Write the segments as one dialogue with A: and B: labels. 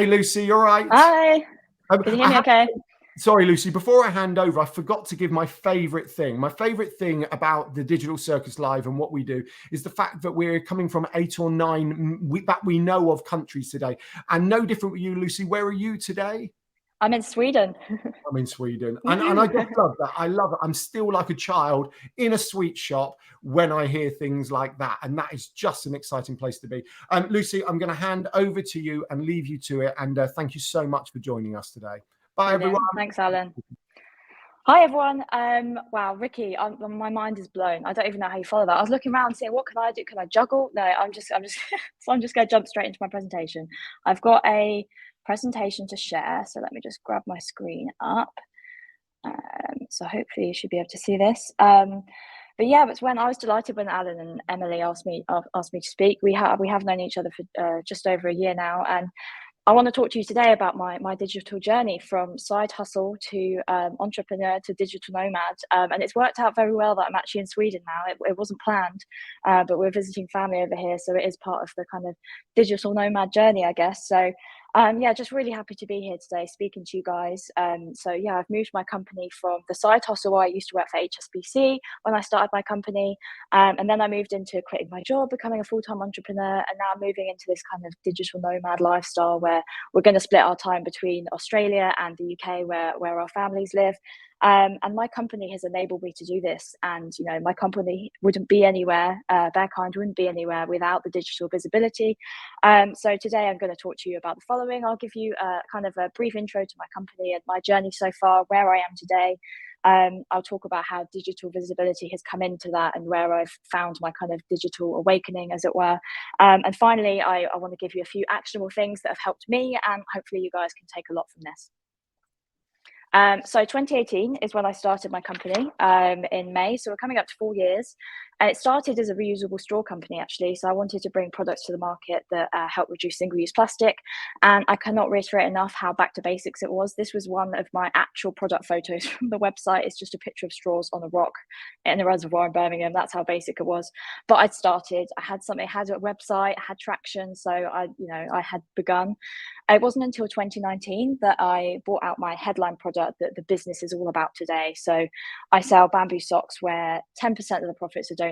A: Hey, Lucy, you all right?
B: Hi. Can you hear me okay?
A: Sorry, Lucy, before I hand over, I forgot to give my favourite thing. My favourite thing about the Digital Circus Live and what we do is the fact that we're coming from 8 or 9 that we know of countries today. And no different with you, Lucy. Where are you today?
B: I'm in Sweden.
A: I'm in Sweden. And I just love that. I love it. I'm still like a child in a sweet shop when I hear things like that. And that is just an exciting place to be. Lucy, I'm going to hand over to you and leave you to it. And thank you so much for joining us today. Bye,
B: Brilliant.
A: everyone.
B: Thanks, Alan. Hi, everyone. Wow, Ricky, my mind is blown. I don't even know how you follow that. I was looking around saying, what can I do? Can I juggle? No, I'm just, so I'm just going to jump straight into my presentation. I've got a presentation to share. So let me just grab my screen up. So hopefully you should be able to see this. But yeah, it's when I was delighted when Alan and Emily asked me to speak. We have known each other for just over a year now, and I want to talk to you today about my digital journey from side hustle to entrepreneur to digital nomad. And it's worked out very well that I'm actually in Sweden now. It wasn't planned, but we're visiting family over here. So it is part of the kind of digital nomad journey, I guess. So yeah, just really happy to be here today speaking to you guys. So yeah, I've moved my company from the side hustle where I used to work for HSBC when I started my company. And then I moved into quitting my job, becoming a full-time entrepreneur, and now moving into this kind of digital nomad lifestyle where we're going to split our time between Australia and the UK where our families live. And my company has enabled me to do this. And, you know, my company wouldn't be anywhere, Bearkind wouldn't be anywhere without the digital visibility. So today I'm going to talk to you about the following. I'll give you kind of a brief intro to my company and my journey so far, where I am today. I'll talk about how digital visibility has come into that and where I've found my kind of digital awakening, as it were. And finally, I want to give you a few actionable things that have helped me, and hopefully you guys can take a lot from this. So 2018 is when I started my company in May. So we're coming up to 4 years. And it started as a reusable straw company, actually. So I wanted to bring products to the market that help reduce single-use plastic. And I cannot reiterate enough how back to basics it was. This was one of my actual product photos from the website. It's just a picture of straws on a rock in a reservoir in Birmingham. That's how basic it was. But I'd started. I had something. I had a website. I had traction. So I had begun. It wasn't until 2019 that I brought out my headline product that the business is all about today. So I sell bamboo socks where 10% of the profits are donated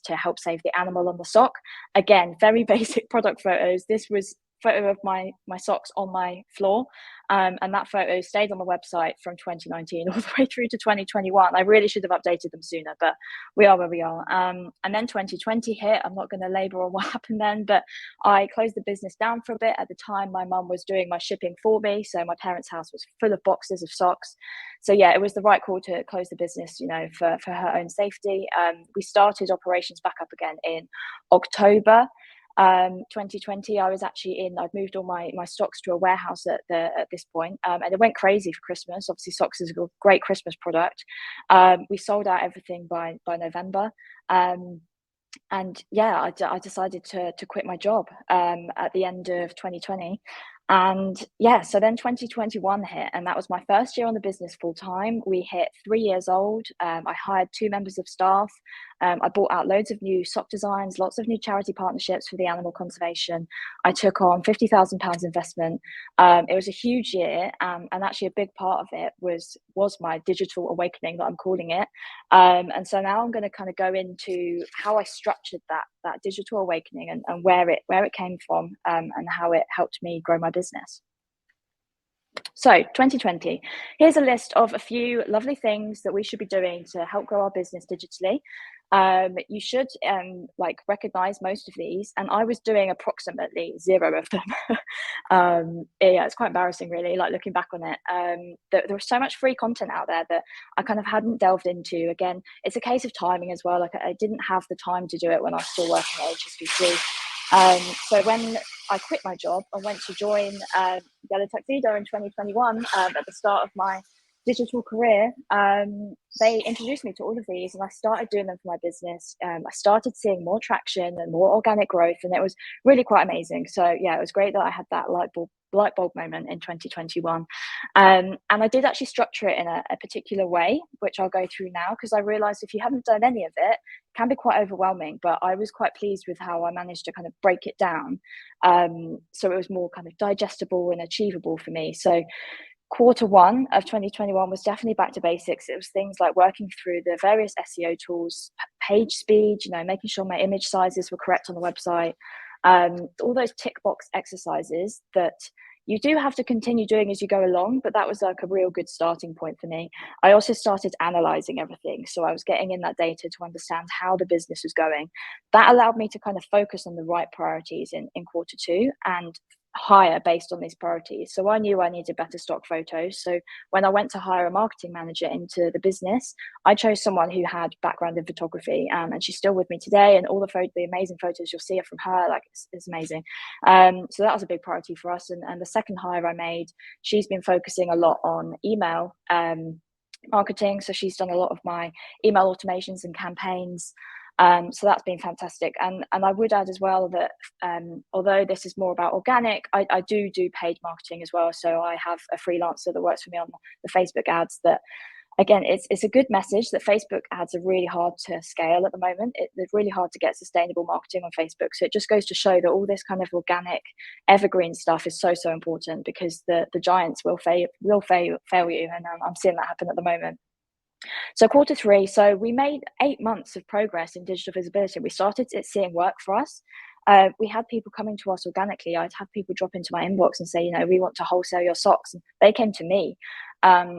B: to help save the animal on the sock. Again, very basic product photos. This was photo of my socks on my floor, and that photo stayed on the website from 2019 all the way through to 2021. I really should have updated them sooner, but we are where we are. And then 2020 hit. I'm not going to labor on what happened then, but I closed the business down for a bit. At the time, my mum was doing my shipping for me, so my parents' house was full of boxes of socks. So yeah, it was the right call to close the business, you know, for her own safety. We started operations back up again in October 2020. I was actually I'd moved all my stocks to a warehouse at this point, and it went crazy for Christmas. Obviously, socks is a great Christmas product. We sold out everything by November. And yeah, I decided to quit my job at the end of 2020. And yeah, so then 2021 hit, and that was my first year on the business full time. We hit 3 years old. I hired 2 members of staff. I bought out loads of new sock designs, lots of new charity partnerships for the animal conservation. I took on £50,000 investment. It was a huge year, and actually a big part of it was my digital awakening, that I'm calling it. And so now I'm going to kind of go into how I structured that digital awakening and where it came from, and how it helped me grow my business. So 2020, here's a list of a few lovely things that we should be doing to help grow our business digitally. You should recognize most of these, and I was doing approximately 0 of them. Yeah, it's quite embarrassing, really, like looking back on it. There was so much free content out there that I kind of hadn't delved into. Again, it's a case of timing as well. Like, I didn't have the time to do it when I was still working at HSBC. So when I quit my job and went to join Yellow Tuxedo in 2021, at the start of my digital career, they introduced me to all of these, and I started doing them for my business. I started seeing more traction and more organic growth, and it was really quite amazing. So yeah, it was great that I had that light bulb moment in 2021. And I did actually structure it in a particular way, which I'll go through now, because I realized if you haven't done any of it, can be quite overwhelming, but I was quite pleased with how I managed to kind of break it down. So it was more kind of digestible and achievable for me. So quarter one of 2021 was definitely back to basics. It was things like working through the various SEO tools, page speed, making sure my image sizes were correct on the website, all those tick box exercises that you do have to continue doing as you go along, but that was like a real good starting point for me. I also started analyzing everything. So I was getting in that data to understand how the business was going. That allowed me to kind of focus on the right priorities in quarter two and hire based on these priorities. So I knew I needed better stock photos. So when I went to hire a marketing manager into the business, I chose someone who had background in photography, and she's still with me today. And all the amazing photos you'll see are from her. Like it's amazing. So that was a big priority for us. And the second hire I made, she's been focusing a lot on email marketing. So she's done a lot of my email automations and campaigns. So that's been fantastic. And I would add as well that although this is more about organic, I do paid marketing as well. So I have a freelancer that works for me on the Facebook ads that, again, it's a good message that Facebook ads are really hard to scale at the moment. They're really hard to get sustainable marketing on Facebook. So it just goes to show that all this kind of organic evergreen stuff is so important, because the giants will fail you. And I'm seeing that happen at the moment. So quarter three, so we made 8 months of progress in digital visibility. We started seeing work for us. We had people coming to us organically. I'd have people drop into my inbox and say, we want to wholesale your socks. And they came to me.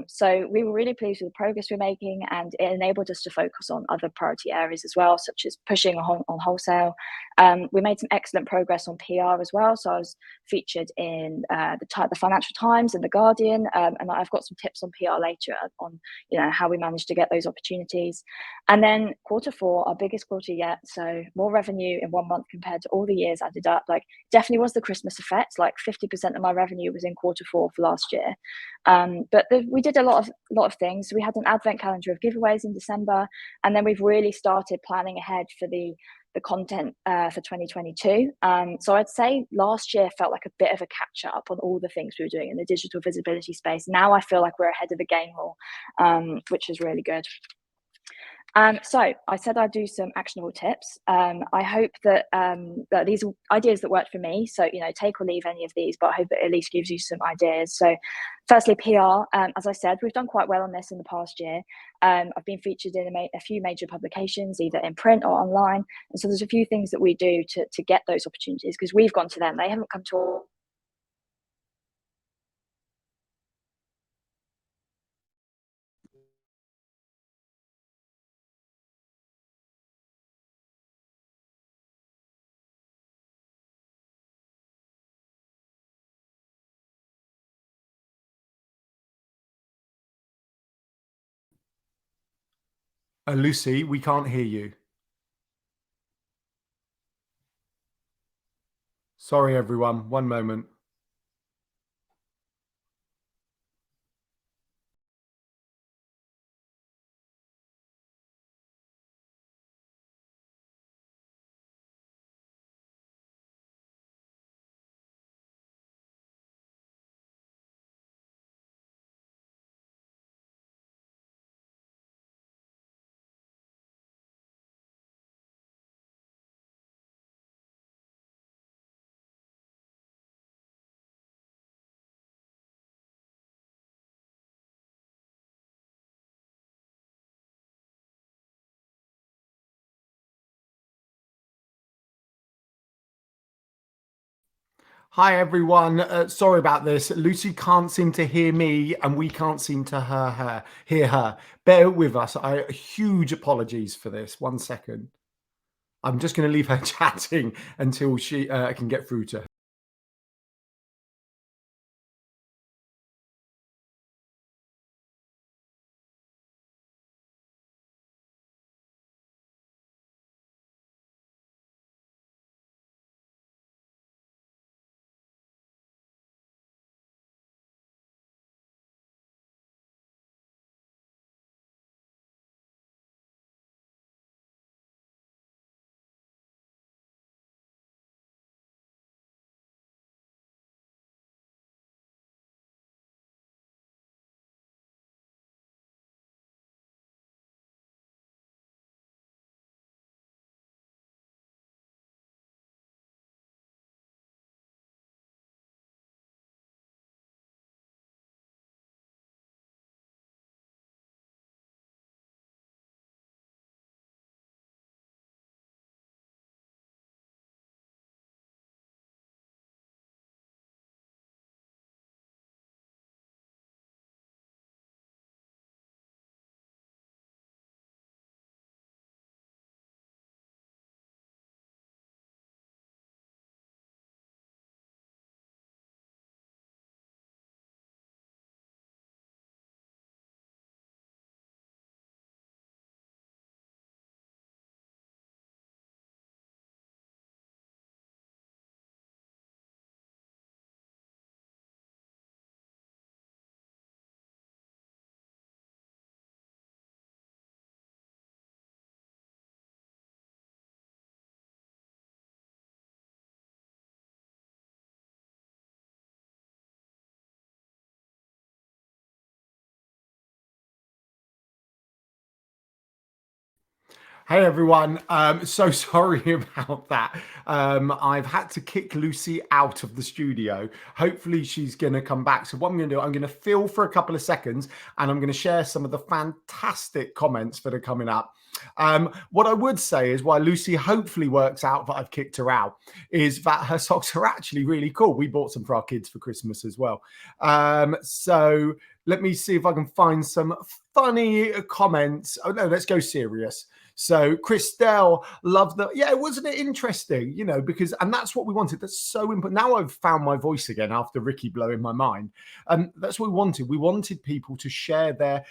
B: So we were really pleased with the progress we're making, and it enabled us to focus on other priority areas as well, such as pushing on wholesale. We made some excellent progress on PR as well. So I was featured in the Financial Times and the Guardian, and I've got some tips on PR later on, how we managed to get those opportunities. And then quarter four, our biggest quarter yet. So more revenue in 1 month compared to all the years added up. Like, definitely was the Christmas effect. Like 50% of my revenue was in quarter four for last year. But we did a lot of things. We had an advent calendar of giveaways in December, and then we've really started planning ahead for the content for 2022. So I'd say last year felt like a bit of a catch up on all the things we were doing in the digital visibility space. Now I feel like we're ahead of the game more, which is really good. So I said I'd do some actionable tips. I hope that these are ideas that worked for me. So, take or leave any of these, but I hope it at least gives you some ideas. So firstly, PR. As I said, we've done quite well on this in the past year. I've been featured in a few major publications, either in print or online. And so there's a few things that we do to get those opportunities, because we've gone to them. They haven't come to
A: Lucy, we can't hear you. Sorry, everyone. One moment. Hi, everyone. Sorry about this. Lucy can't seem to hear me, and we can't seem to hear her. Bear with us. Huge apologies for this. 1 second. I'm just going to leave her chatting until she can get through to her. Hey everyone, so sorry about that. I've had to kick Lucy out of the studio. Hopefully she's going to come back. So what I'm going to do, I'm going to fill for a couple of seconds and I'm going to share some of the fantastic comments that are coming up. What I would say is, while Lucy hopefully works out that I've kicked her out, is that her socks are actually really cool. We bought some for our kids for Christmas as well. So let me see if I can find some funny comments. Oh no, let's go serious. So Christelle, love that. Yeah, wasn't it interesting? You know, because, and that's what we wanted. That's so important. Now I've found my voice again after Ricky blowing my mind. That's what we wanted. We wanted people to share their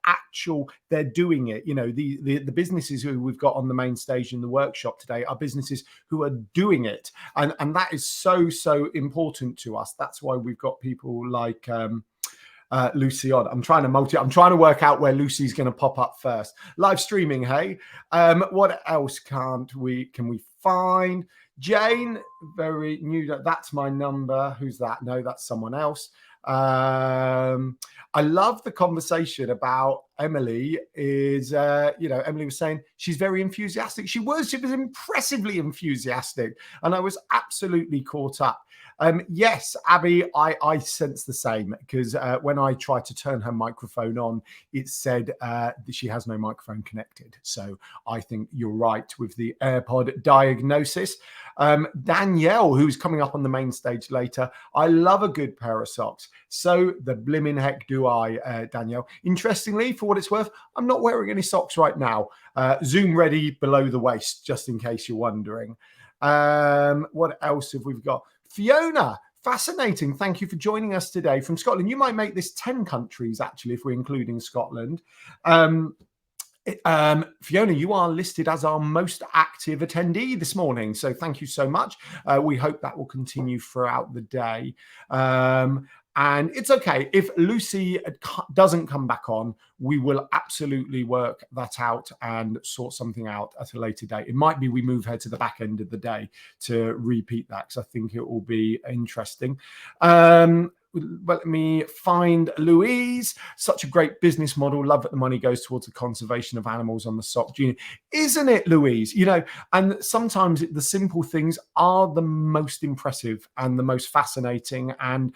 A: actual, they're doing it. You know, the businesses who we've got on the main stage in the workshop today are businesses who are doing it. And that is so important to us. That's why we've got people like Lucy on. I'm trying to work out where Lucy's going to pop up first. Live streaming, hey. What else can we find? Jane, very new. That's my number. Who's that? No, that's someone else. I love the conversation about Emily. Is Emily was saying she's very enthusiastic. She was impressively enthusiastic, and I was absolutely caught up. Yes, Abby, I sense the same, because when I tried to turn her microphone on, it said that she has no microphone connected. So I think you're right with the AirPod diagnosis. Danielle, who's coming up on the main stage later, I love a good pair of socks. So the blimmin' heck do I, Danielle. Interestingly, for what it's worth, I'm not wearing any socks right now. Zoom ready below the waist, just in case you're wondering. What else have we got? Fiona, fascinating. Thank you for joining us today from Scotland. You might make this 10 countries, actually, if we're including Scotland. Fiona, you are listed as our most active attendee this morning. So thank you so much. We hope that will continue throughout the day. And it's okay. If Lucy doesn't come back on, we will absolutely work that out and sort something out at a later date. It might be we move her to the back end of the day to repeat that, because I think it will be interesting. Let me find Louise. Such a great business model. Love that the money goes towards the conservation of animals on the sock. Isn't it, Louise? You know, and sometimes the simple things are the most impressive and the most fascinating. And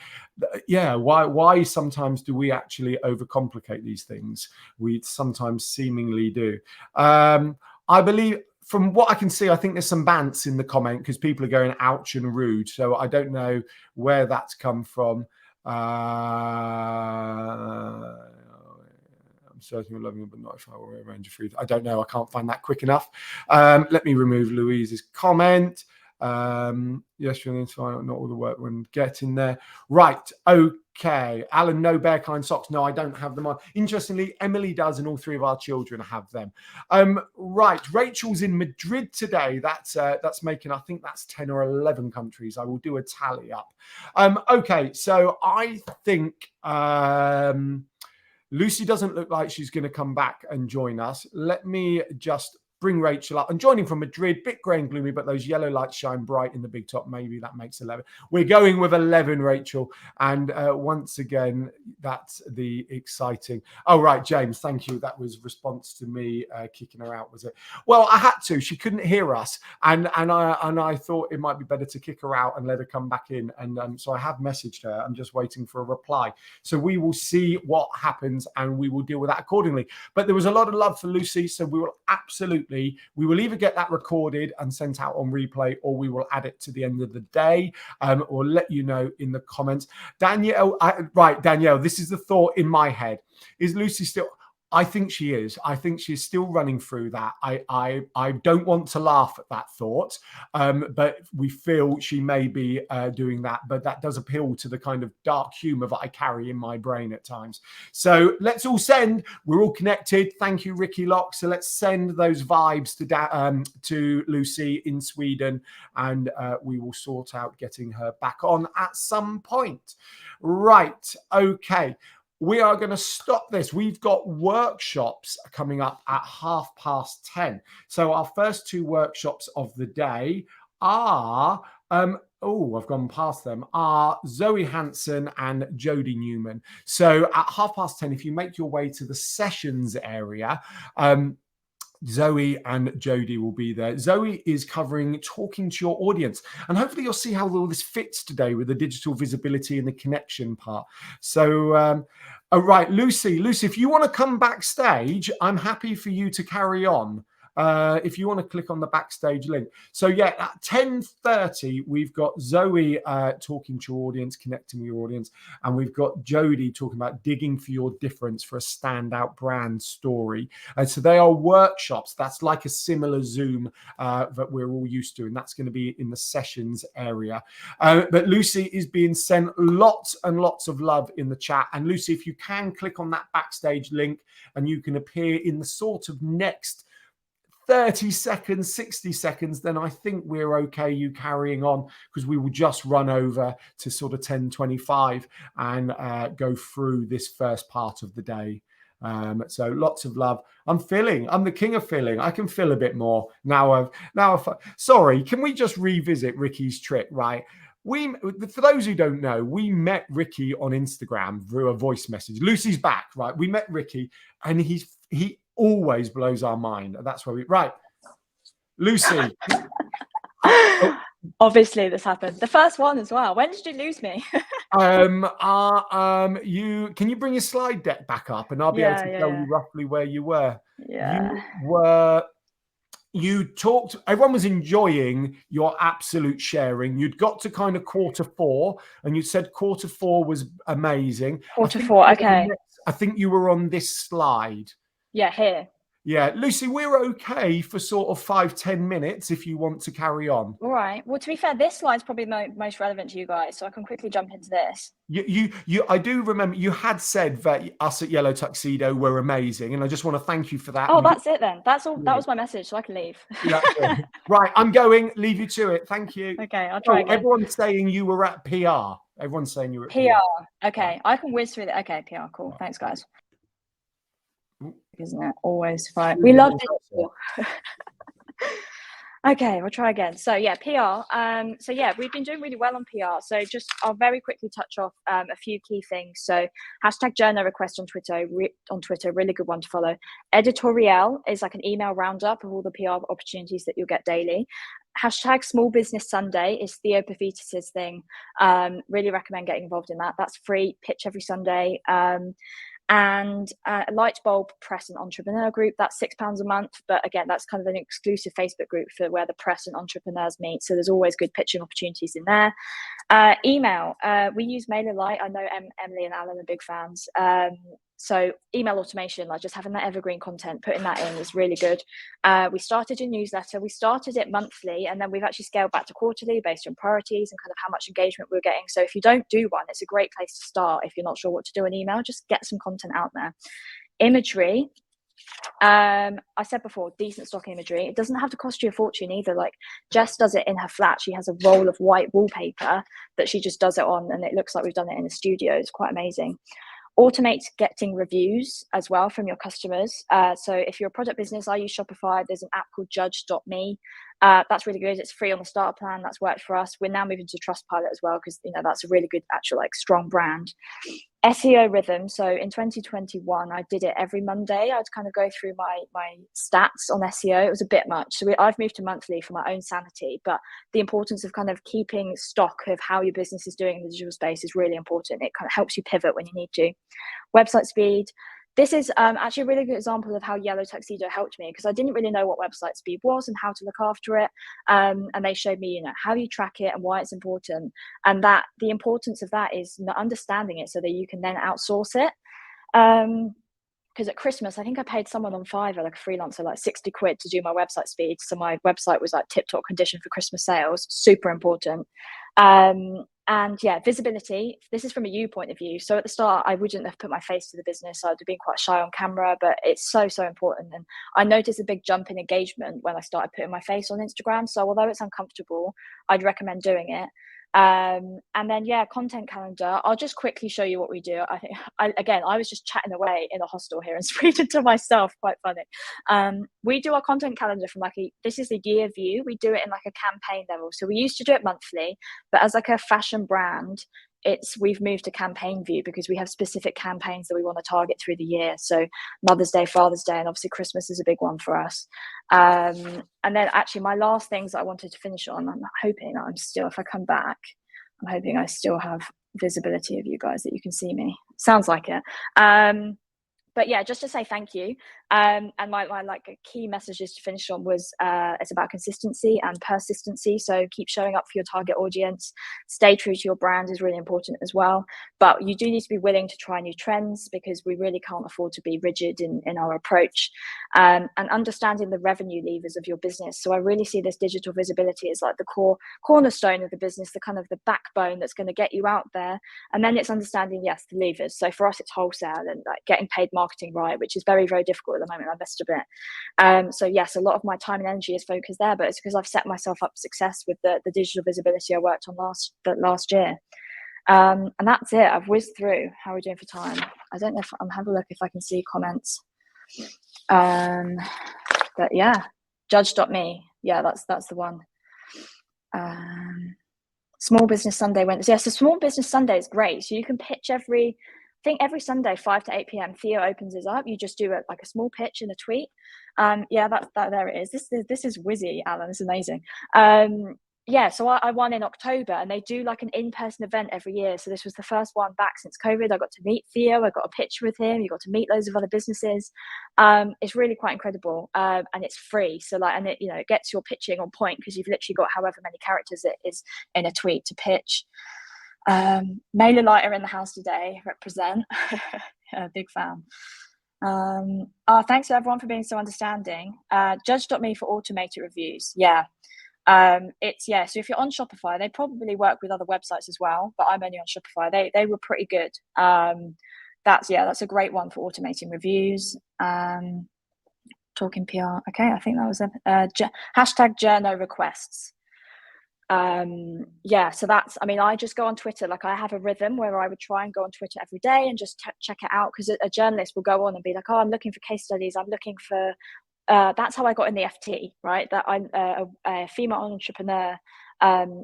A: yeah, why sometimes do we actually overcomplicate these things? We sometimes seemingly do. I believe, from what I can see, I think there's some bants in the comment because people are going ouch and rude. So I don't know where that's come from. I'm certain you're loving it, but not if I were a range of food. I don't know. I can't find that quick enough. Let me remove Louise's comment. Yes, you're fine. Not all the work when getting there. Right. Okay. Alan, no Bearkind socks. No, I don't have them on. Interestingly, Emily does, and all three of our children have them. Right. Rachel's in Madrid today. That's making, I think that's 10 or 11 countries. I will do a tally up. Okay. So I think Lucy doesn't look like she's going to come back and join us. Let me just bring Rachel up. And joining from Madrid, bit grey and gloomy, but those yellow lights shine bright in the big top. Maybe that makes 11. We're going with 11, Rachel. And once again, that's the exciting. Oh, right, James, thank you. That was response to me kicking her out, was it? Well, I had to. She couldn't hear us. And I thought it might be better to kick her out and let her come back in. And so I have messaged her. I'm just waiting for a reply. So we will see what happens and we will deal with that accordingly. But there was a lot of love for Lucy. So we will absolutely, we will either get that recorded and sent out on replay, or we will add it to the end of the day, or let you know in the comments. Danielle, Danielle, this is the thought in my head. Is Lucy still... I think she is. I think she's still running through that. I don't want to laugh at that thought, but we feel she may be doing that. But that does appeal to the kind of dark humor that I carry in my brain at times. So let's all send. We're all connected. Thank you, Ricky Locke. So let's send those vibes to Lucy in Sweden, and we will sort out getting her back on at some point. Right. Okay. We are going to stop this. We've got workshops coming up at 10:30. So our first two workshops of the day are, I've gone past them, are Zoe Hanson and Jodie Newman. So at 10:30, if you make your way to the sessions area, Zoe and Jodie will be there. Zoe is covering talking to your audience, and hopefully you'll see how all this fits today with the digital visibility and the connection part. So, all right, Lucy, if you want to come backstage, I'm happy for you to carry on. If you want to click on the backstage link. So yeah, at 10:30, we've got Zoe talking to your audience, connecting with your audience, and we've got Jodie talking about digging for your difference for a standout brand story. And so they are workshops. That's like a similar Zoom that we're all used to, and that's going to be in the sessions area. But Lucy is being sent lots and lots of love in the chat. And Lucy, if you can click on that backstage link, and you can appear in the sort of next 30 seconds, 60 seconds, then I think we're okay you carrying on, because we will just run over to sort of 10:25 and go through this first part of the day. So lots of love. I'm the king of filling. I can fill a bit more now. Sorry, can we just revisit Ricky's trick, right? For those who don't know, we met Ricky on Instagram through a voice message. Lucy's back, right? We met Ricky, and he always blows our mind. That's where right, Lucy.
B: Obviously, this happened. The first one as well. When did you lose me?
A: Can you bring your slide deck back up, and I'll be able to tell you roughly where you were. You talked, everyone was enjoying your absolute sharing. You'd got to kind of quarter 4, and you said quarter 4 was amazing.
B: Quarter 4, okay.
A: I think you were on this slide.
B: Yeah, here.
A: Yeah, Lucy, we're okay for sort of 5-10 minutes if you want to carry on.
B: All right. Well, to be fair, this slide's probably most relevant to you guys, so I can quickly jump into this.
A: I do remember you had said that us at Yellow Tuxedo were amazing, and I just want to thank you for that.
B: Oh, that's it then. That's all. That was my message, so I can leave.
A: Yeah. Right, I'm going. Leave you to it. Thank you.
B: Okay, I'll try again.
A: Everyone's saying you were at PR. Everyone's saying you were at
B: PR. Okay, I can whiz through that. Okay, PR. Cool. Thanks, guys. Isn't it always fine? We love it. Okay, we'll try again. So yeah, PR. So yeah, we've been doing really well on PR. So I'll very quickly touch off a few key things. So #journo request on Twitter, really good one to follow. Editorial is like an email roundup of all the PR opportunities that you'll get daily. #Small Business Sunday is Theo Pavitas' thing. Really recommend getting involved in that. That's free. Pitch every Sunday. And Lightbulb Press and Entrepreneur Group, that's £6 a month, but again, that's kind of an exclusive Facebook group for where the press and entrepreneurs meet, so there's always good pitching opportunities in there. Email, we use MailerLite. I know Emily and Alan are big fans. So email automation, like just having that evergreen content, putting that in is really good. We started a newsletter. We started it monthly, and then we've actually scaled back to quarterly based on priorities and kind of how much engagement we're getting. So if you don't do one, it's a great place to start. If you're not sure what to do in email, just get some content out there. Imagery. I said before, decent stock imagery. It doesn't have to cost you a fortune either. Like Jess does it in her flat. She has a roll of white wallpaper that she just does it on, and it looks like we've done it in the studio. It's quite amazing. Automate getting reviews as well from your customers. So if you're a product business, I use Shopify. There's an app called judge.me. That's really good. It's free on the starter plan. That's worked for us. We're now moving to Trustpilot as well, because that's a really good actual strong brand. SEO rhythm. So in 2021, I did it every Monday. I'd kind of go through my stats on SEO. It was a bit much. So I've moved to monthly for my own sanity, but the importance of kind of keeping stock of how your business is doing in the digital space is really important. It kind of helps you pivot when you need to. Website speed. This is actually a really good example of how Yellow Tuxedo helped me, because I didn't really know what website speed was and how to look after it. And they showed me, how you track it and why it's important. And that the importance of that is understanding it so that you can then outsource it. Because at Christmas, I think I paid someone on Fiverr, like a freelancer, like 60 quid to do my website speed. So my website was like tip-top condition for Christmas sales. Super important. And yeah, visibility. This is from a you point of view. So at the start, I wouldn't have put my face to the business. I'd have been quite shy on camera, but it's so important. And I noticed a big jump in engagement when I started putting my face on Instagram. So although it's uncomfortable, I'd recommend doing it. And then content calendar. I'll just quickly show you what we do. I think I was just chatting away in a hostel here in Sweden to myself, quite funny. We do our content calendar from this is a year view. We do it in like a campaign level. So we used to do it monthly, but as like a fashion brand, we've moved to campaign view because we have specific campaigns that we want to target through the year. So Mother's Day, Father's Day, and obviously Christmas is a big one for us. And then actually my last things that I wanted to finish on, I'm hoping I'm still, if I come back, I'm hoping I still have visibility of you guys, that you can see me. Sounds like it. But yeah, just to say thank you. And my like key messages to finish on was it's about consistency and persistency. So keep showing up for your target audience. Stay true to your brand is really important as well. But you do need to be willing to try new trends, because we really can't afford to be rigid in our approach. And understanding the revenue levers of your business. So I really see this digital visibility as like the cornerstone of the business, the kind of the backbone that's going to get you out there. And then it's understanding, yes, the levers. So for us, it's wholesale and like getting paid marketing right, which is very, very difficult at the moment. I missed a bit. So yes, a lot of my time and energy is focused there, but it's because I've set myself up for success with the digital visibility I worked on last year. And that's it. I've whizzed through. How are we doing for time? I don't know if I'm having a look if I can see comments. But yeah, judge.me. Yeah, that's the one. Small Business Sunday went. Yeah, so Small Business Sunday is great. So you can pitch every Sunday, 5 to 8 p.m. Theo opens his up. You just do like a small pitch in a tweet. Yeah, that there it is. This is whizzy, Alan. It's amazing. Yeah, so I won in October, and they do like an in-person event every year. So this was the first one back since COVID. I got to meet Theo. I got a picture with him. You got to meet loads of other businesses. It's really quite incredible, and it's free. So like, and it it gets your pitching on point, because you've literally got however many characters it is in a tweet to pitch. Mailer lighter in the house today. Represent. Yeah, big fan. Thanks to everyone for being so understanding. Judge.me for automated reviews. Yeah. So if you're on Shopify, they probably work with other websites as well, but I'm only on Shopify. They were pretty good. That's a great one for automating reviews. Talking PR. Okay, I think that was hashtag journo requests. So that's, I just go on Twitter. Like, I have a rhythm where I would try and go on Twitter every day and just check it out, because a journalist will go on and be like, oh, I'm looking for case studies. I'm looking for that's how I got in the FT, right? That I'm a female entrepreneur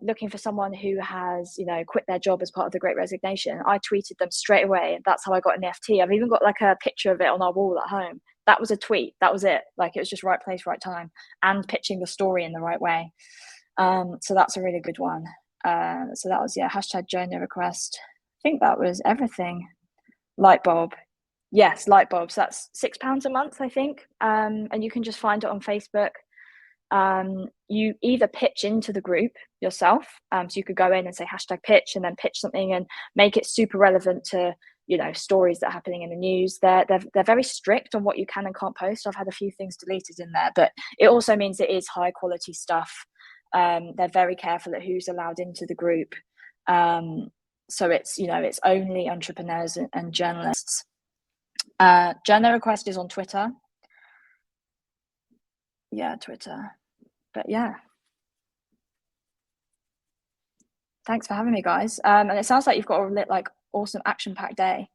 B: looking for someone who has, quit their job as part of the Great Resignation. I tweeted them straight away, and that's how I got in the FT. I've even got like a picture of it on our wall at home. That was a tweet. That was it. Like, it was just right place, right time, and pitching the story in the right way. So that's a really good one. So that was, hashtag journey request. I think that was everything. Lightbulb. Yes, Lightbulbs. That's £6 a month, I think. And you can just find it on Facebook. You either pitch into the group yourself. So you could go in and say hashtag pitch, and then pitch something and make it super relevant to, stories that are happening in the news. They're very strict on what you can and can't post. I've had a few things deleted in there, but it also means it is high quality stuff. They're very careful at who's allowed into the group. So it's, it's only entrepreneurs and journalists. Journal request is on Twitter. Yeah, Twitter. But yeah. Thanks for having me, guys. And it sounds like you've got a awesome action-packed day.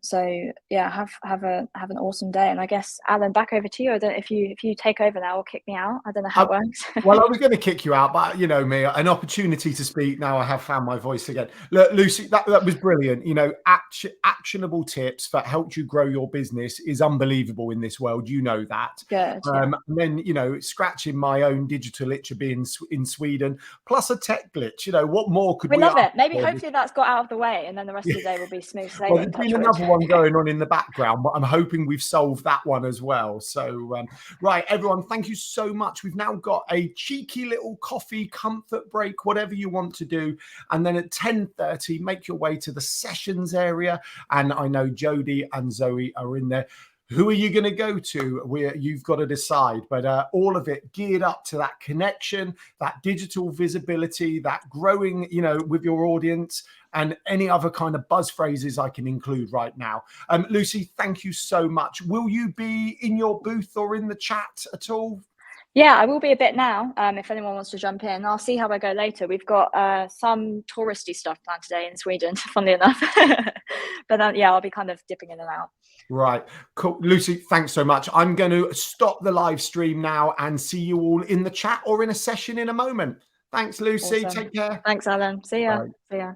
B: So yeah, have an awesome day. And I guess, Alan, back over to you. I don't know if you take over now or kick me out. I don't know how it works.
A: Well, I was going to kick you out, but you know me, an opportunity to speak. Now I have found my voice again. Look, Lucy, that was brilliant. Actionable tips that helped you grow your business is unbelievable in this world. You know that.
B: Good.
A: And then, scratching my own digital itch of being in Sweden, plus a tech glitch. What more could we
B: love it. Maybe hopefully that's got out of the way, and then the rest of the day will be smooth sailing.
A: Well, there's been another one going on in the background, but I'm hoping we've solved that one as well. So, right, everyone, thank you so much. We've now got a cheeky little coffee comfort break, whatever you want to do. And then at 10:30, make your way to the sessions area. And I know Jodie and Zoe are in there. Who are you going to go to? You've got to decide, but all of it geared up to that connection, that digital visibility, that growing, with your audience, and any other kind of buzz phrases I can include right now. Lucy, thank you so much. Will you be in your booth or in the chat at all?
B: Yeah, I will be a bit now. If anyone wants to jump in, I'll see how I go later. We've got some touristy stuff planned today in Sweden, funnily enough. But I'll be kind of dipping in and out.
A: Right. Cool. Lucy, thanks so much. I'm going to stop the live stream now and see you all in the chat or in a session in a moment. Thanks, Lucy.
B: Awesome.
A: Take care.
B: Thanks, Alan. See ya.
A: Bye.
B: See ya.